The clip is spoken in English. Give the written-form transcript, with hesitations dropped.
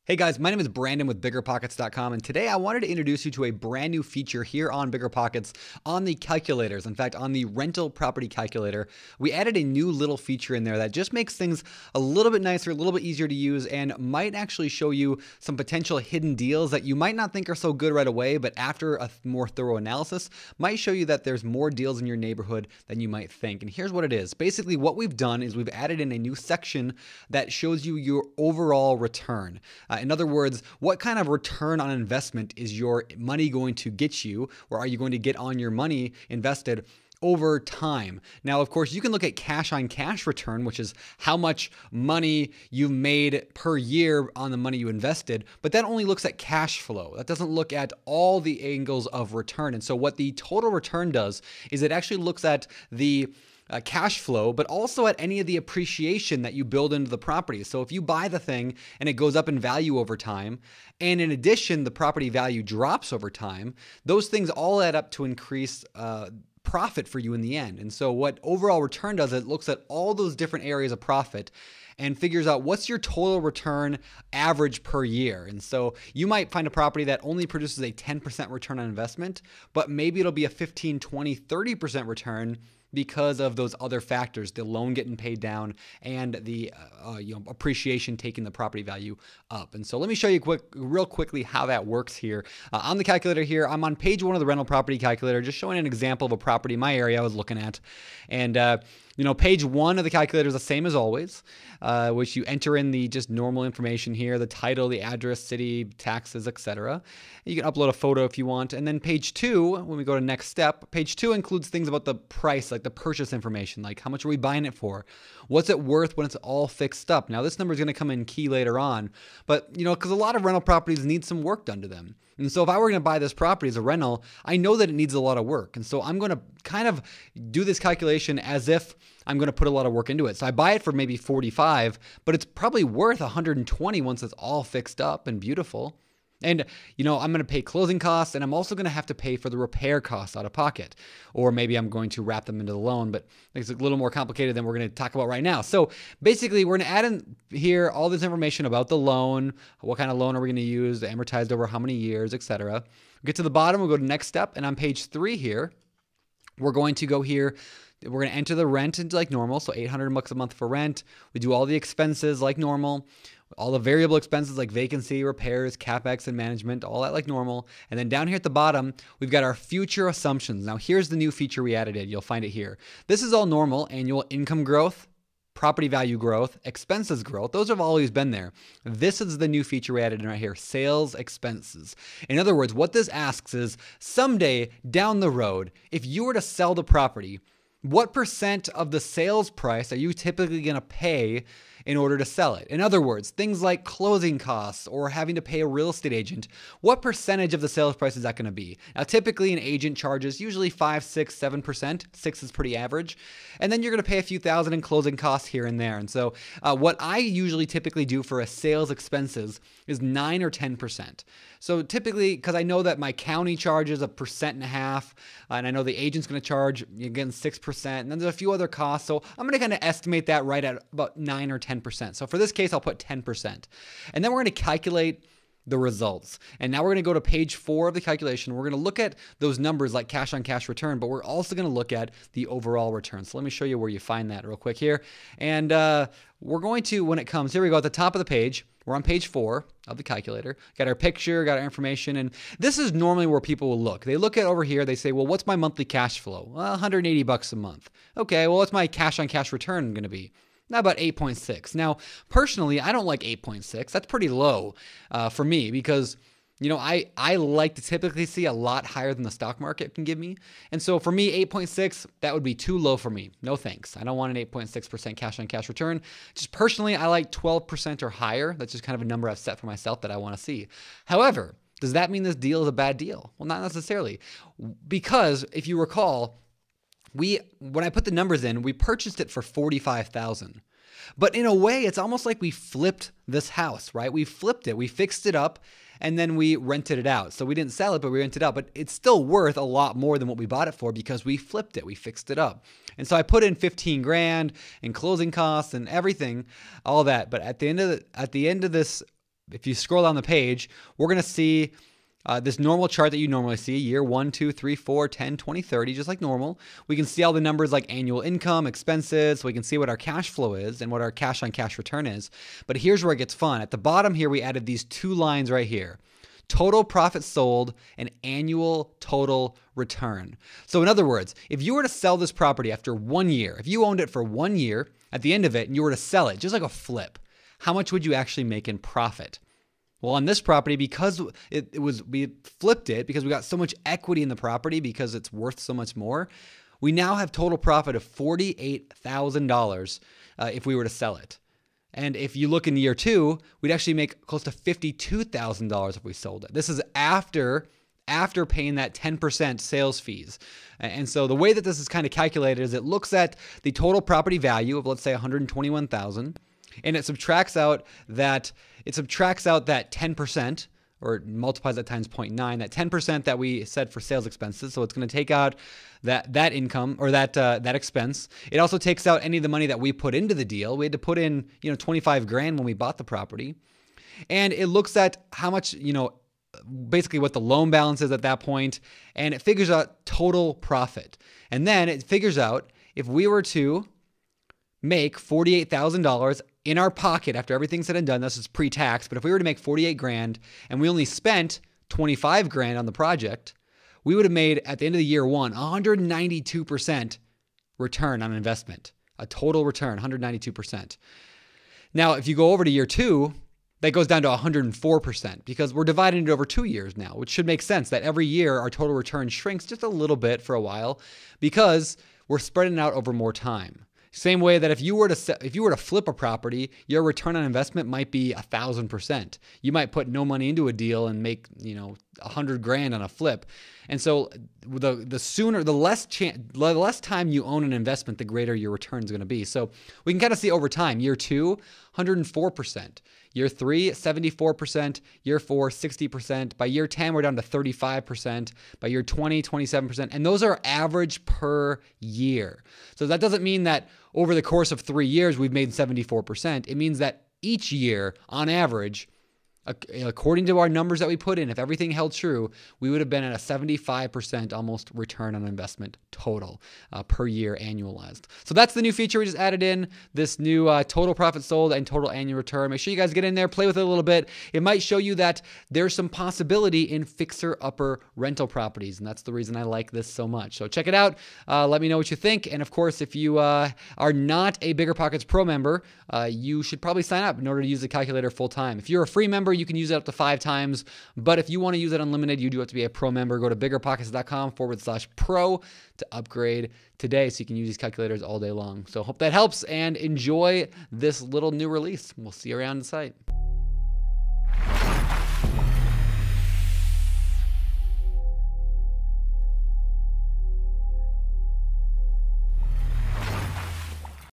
Hey guys, my name is Brandon with BiggerPockets.com, and today I wanted to introduce you to a brand new feature here on BiggerPockets on the calculators. In fact, on the rental property calculator, we added a new little feature in there that just makes things a little bit nicer, a little bit easier to use, and might actually show you some potential hidden deals that you might not think are so good right away, but after a more thorough analysis, might show you that there's more deals in your neighborhood than you might think. And here's what it is. Basically, what we've done is we've added in a new section that shows you your overall return. In other words, what kind of return on investment is your money going to get you, or are you going to get on your money invested over time? Now, of course, you can look at cash on cash return, which is how much money you made per year on the money you invested, but that only looks at cash flow. That doesn't look at all the angles of return. And so what the total return does is it actually looks at the cash flow, but also at any of the appreciation that you build into the property. So if you buy the thing and it goes up in value over time, and in addition, the property value drops over time, those things all add up to increase profit for you in the end. And so what overall return does, it looks at all those different areas of profit and figures out what's your total return average per year. And so you might find a property that only produces a 10% return on investment, but maybe it'll be a 15, 20, 30% return because of those other factors, the loan getting paid down and the appreciation taking the property value up. And so let me show you real quickly how that works here. On the calculator here, I'm on page 1 of the rental property calculator, just showing an example of a property in my area I was looking at. And page 1 of the calculator is the same as always, which you enter in the just normal information here, the title, the address, city, taxes, etc. You can upload a photo if you want. And then page 2, when we go to next step, page 2 includes things about the price, like the purchase information, like how much are we buying it for? What's it worth when it's all fixed up? Now, this number is going to come in key later on, but because a lot of rental properties need some work done to them. And so if I were going to buy this property as a rental, I know that it needs a lot of work. And so I'm going to kind of do this calculation as if I'm going to put a lot of work into it. So I buy it for maybe 45, but it's probably worth 120 once it's all fixed up and beautiful. And, I'm going to pay closing costs, and I'm also going to have to pay for the repair costs out of pocket. Or maybe I'm going to wrap them into the loan, but it's a little more complicated than we're going to talk about right now. So basically, we're going to add in here all this information about the loan, what kind of loan are we going to use, amortized over how many years, etc. Get to the bottom, we'll go to next step, and on page 3 here, we're going to go here. We're going to enter the rent into like normal, so $800 a month for rent. We do all the expenses like normal, all the variable expenses like vacancy, repairs, capex, and management, all that like normal. And then down here at the bottom, we've got our future assumptions. Now here's the new feature we added in. You'll find it here. This is all normal: annual income growth, property value growth, expenses growth. Those have always been there. This is the new feature we added in right here: sales expenses. In other words, what this asks is, someday down the road, if you were to sell the property, what percent of the sales price are you typically going to pay in order to sell it? In other words, things like closing costs or having to pay a real estate agent, what percentage of the sales price is that going to be? Now, typically an agent charges usually 5, 6, 7%. 6 is pretty average. And then you're going to pay a few thousand in closing costs here and there. And so what I usually typically do for a sales expenses is 9 or 10%. So typically, because I know that my county charges 1.5%, and I know the agent's going to charge, again, 6%, and then there's a few other costs. So I'm going to kind of estimate that right at about 9 or 10%. So for this case, I'll put 10%. And then we're going to calculate the results. And now we're going to go to page 4 of the calculation. We're going to look at those numbers like cash on cash return, but we're also going to look at the overall return. So let me show you where you find that real quick here. And we're going to, when it comes, here we go at the top of the page. We're on page 4 of the calculator. Got our picture, got our information, and this is normally where people will look. They look at over here, they say, well, what's my monthly cash flow? Well, $180 a month. Okay, well, what's my cash on cash return going to be? Not about 8.6. Now, personally, I don't like 8.6. That's pretty low for me because, I like to typically see a lot higher than the stock market can give me. And so for me, 8.6, that would be too low for me. No thanks. I don't want an 8.6% cash on cash return. Just personally, I like 12% or higher. That's just kind of a number I've set for myself that I want to see. However, does that mean this deal is a bad deal? Well, not necessarily. Because if you recall, when I put the numbers in, we purchased it for $45,000. But in a way, it's almost like we flipped this house, right? We flipped it, we fixed it up, and then we rented it out. So we didn't sell it, but we rented it out. But it's still worth a lot more than what we bought it for because we flipped it, we fixed it up. And so I put in 15 grand in closing costs and everything, all that. But at the end of this if you scroll down the page, we're going to see this normal chart that you normally see, year 1, 2, 3, 4, 10, 20, 30, just like normal. We can see all the numbers like annual income, expenses, so we can see what our cash flow is and what our cash on cash return is. But here's where it gets fun. At the bottom here, we added these 2 lines right here. Total profit sold and annual total return. So in other words, if you were to sell this property after 1 year, if you owned it for 1 year, at the end of it, and you were to sell it, just like a flip, how much would you actually make in profit? Well, on this property, because we flipped it because we got so much equity in the property because it's worth so much more, we now have total profit of $48,000 if we were to sell it. And if you look in year 2, we'd actually make close to $52,000 if we sold it. This is after paying that 10% sales fees. And so the way that this is kind of calculated is it looks at the total property value of, let's say, $121,000. And it subtracts out that 10%, or multiplies that times 0.9, that 10% that we said for sales expenses. So it's going to take out that income, or that expense. It also takes out any of the money that we put into the deal. We had to put in, $25,000 when we bought the property. And it looks at how much, basically what the loan balance is at that point, and it figures out total profit. And then it figures out if we were to make $48,000 in our pocket after everything's said and done. This is pre-tax, but if we were to make $48,000 and we only spent $25,000 on the project, we would have made at the end of the year 1 192% return on investment, a total return 192%. Now, if you go over to year 2, that goes down to 104% because we're dividing it over 2 years now, which should make sense that every year our total return shrinks just a little bit for a while because we're spreading it out over more time. Same way that if you were to flip a property, your return on investment might be 1,000%. You might put no money into a deal and make $100,000 on a flip. And so the less time you own an investment, the greater your return is going to be. So we can kind of see over time. Year 2, 104%. Year 3, 74%. Year 4, 60%. By year 10, we're down to 35%. By year 20, 27%. And those are average per year. So that doesn't mean that over the course of 3 years, we've made 74%. It means that each year, on average, according to our numbers that we put in, if everything held true, we would have been at a 75% almost return on investment total per year annualized. So that's the new feature we just added in, this new total profit sold and total annual return. Make sure you guys get in there, play with it a little bit. It might show you that there's some possibility in fixer-upper rental properties, and that's the reason I like this so much. So check it out. Let me know what you think. And of course, if you are not a BiggerPockets Pro member, you should probably sign up in order to use the calculator full time. If you're a free member, you can use it up to 5 times. But if you want to use it unlimited, you do have to be a pro member. Go to BiggerPockets.com/pro to upgrade today so you can use these calculators all day long. So hope that helps and enjoy this little new release. We'll see you around the site.